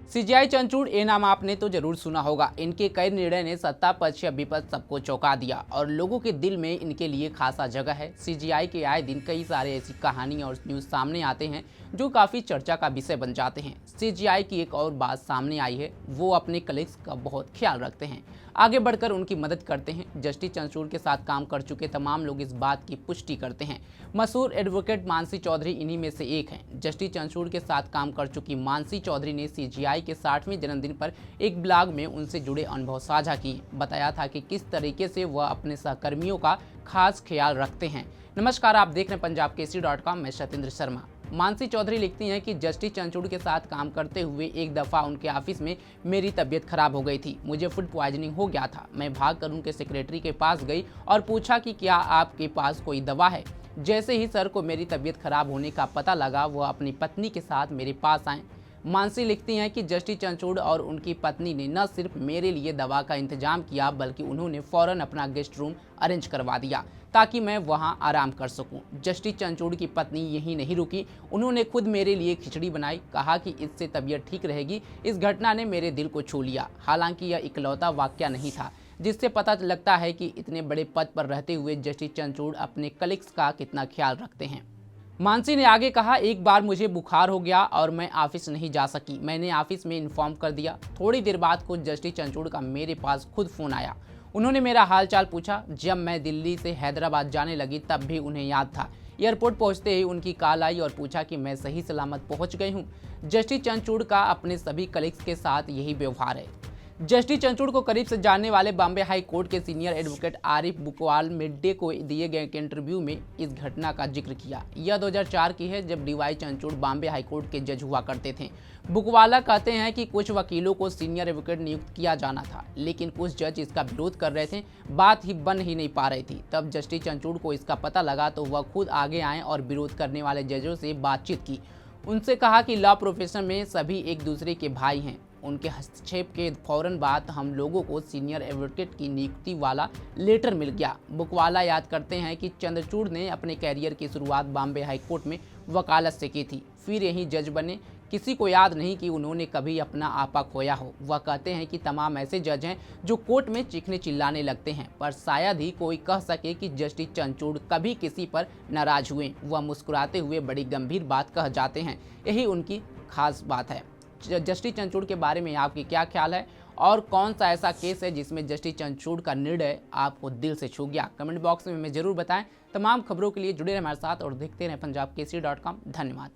CGI चंचूड़ ये नाम आपने तो जरूर सुना होगा। इनके कई निर्णय ने सत्ता पक्ष या विपक्ष सबको चौंका दिया और लोगों के दिल में इनके लिए खासा जगह है। सीजीआई के आए दिन कई सारे ऐसी कहानी और न्यूज सामने आते हैं जो काफी चर्चा का विषय बन जाते हैं। सीजीआई की एक और बात सामने आई है, वो अपने कलीग्स का बहुत ख्याल रखते हैं, आगे बढ़कर उनकी मदद करते हैं। जस्टिस चंचूड़ के साथ काम कर चुके तमाम लोग इस बात की पुष्टि करते हैं। मशहूर एडवोकेट मानसी चौधरी इन्हीं में से एक हैं। जस्टिस चंचूड़ के साथ काम कर चुकी मानसी चौधरी ने सीजीआई के 60वें जन्मदिन पर एक ब्लॉग में उनसे जुड़े अनुभव साझा किए। बताया था कि किस तरीके से वह अपने सहकर्मियों का खास ख्याल रखते हैं। नमस्कार, आप देख रहे हैं punjabkesari.com। मैं सत्येंद्र शर्मा। मानसी चौधरी लिखती हैं कि जस्टिस चंचूड़ के साथ काम करते हुए एक दफ़ा उनके ऑफिस में मेरी तबीयत खराब हो गई थी। मुझे फूड पॉइजनिंग हो गया था। मैं भागकर उनके सेक्रेटरी के पास गई और पूछा कि क्या आपके पास कोई दवा है। जैसे ही सर को मेरी तबीयत खराब होने का पता लगा, वह अपनी पत्नी के साथ मेरे पास आए। मानसी लिखती हैं कि जस्टिस चंचूड़ और उनकी पत्नी ने न सिर्फ मेरे लिए दवा का इंतजाम किया, बल्कि उन्होंने फौरन अपना गेस्ट रूम अरेंज करवा दिया ताकि मैं वहां आराम कर सकूं। जस्टिस चंचूड़ की पत्नी यहीं नहीं रुकी, उन्होंने खुद मेरे लिए खिचड़ी बनाई, कहा कि इससे तबीयत ठीक रहेगी। इस घटना ने मेरे दिल को छू लिया। हालांकि यह इकलौता वाकया नहीं था जिससे पता लगता है कि इतने बड़े पद पर रहते हुए जस्टिस चंचूड़ अपने कलीग्स का कितना ख्याल रखते हैं। मानसी ने आगे कहा, एक बार मुझे बुखार हो गया और मैं ऑफिस नहीं जा सकी। मैंने ऑफिस में इन्फॉर्म कर दिया। थोड़ी देर बाद खुद जस्टिस चंचूड़ का मेरे पास खुद फ़ोन आया। उन्होंने मेरा हालचाल पूछा। जब मैं दिल्ली से हैदराबाद जाने लगी तब भी उन्हें याद था। एयरपोर्ट पहुंचते ही उनकी कॉल आई और पूछा कि मैं सही सलामत पहुंच गई हूं। जस्टिस चंचूड़ का अपने सभी कलीग्स के साथ यही व्यवहार है। जस्टिस चंचूड़ को करीब से जानने वाले बॉम्बे हाई कोर्ट के senior advocate Arif Bukwal Mid Day को दिए गए एक इंटरव्यू में इस घटना का जिक्र किया। यह 2004 की है, जब डीवाई चंचूड़ बॉम्बे हाई कोर्ट के जज हुआ करते थे। बुकवाला कहते हैं कि कुछ वकीलों को सीनियर एडवोकेट नियुक्त किया जाना था, लेकिन कुछ जज इसका विरोध कर रहे थे। बात ही बन ही नहीं पा रही थी। तब जस्टिस चंचूड़ को इसका पता लगा तो वह खुद आगे आए और विरोध करने वाले जजों से बातचीत की। उनसे कहा कि लॉ प्रोफेशन में सभी एक दूसरे के भाई हैं। उनके हस्तक्षेप के फौरन बाद हम लोगों को सीनियर एडवोकेट की नियुक्ति वाला लेटर मिल गया। बुकवाला याद करते हैं कि चंद्रचूड़ ने अपने कैरियर की शुरुआत बॉम्बे हाई कोर्ट में वकालत से की थी, फिर यहीं जज बने। किसी को याद नहीं कि उन्होंने कभी अपना आपा खोया हो। वह कहते हैं कि तमाम ऐसे जज हैं जो कोर्ट में चीखने चिल्लाने लगते हैं, पर शायद ही कोई कह सके कि जस्टिस चंचूड़ कभी किसी पर नाराज हुए। वह मुस्कुराते हुए बड़ी गंभीर बात कह जाते हैं, यही उनकी खास बात है। जस्टिस चंचूड़ के बारे में आपके क्या ख्याल है और कौन सा ऐसा केस है जिसमें जस्टिस चंचूड़ का निर्णय आपको दिल से छू गया? कमेंट बॉक्स में हमें जरूर बताएं। तमाम खबरों के लिए जुड़े रहें हमारे साथ और देखते रहें punjabkesari.com। धन्यवाद।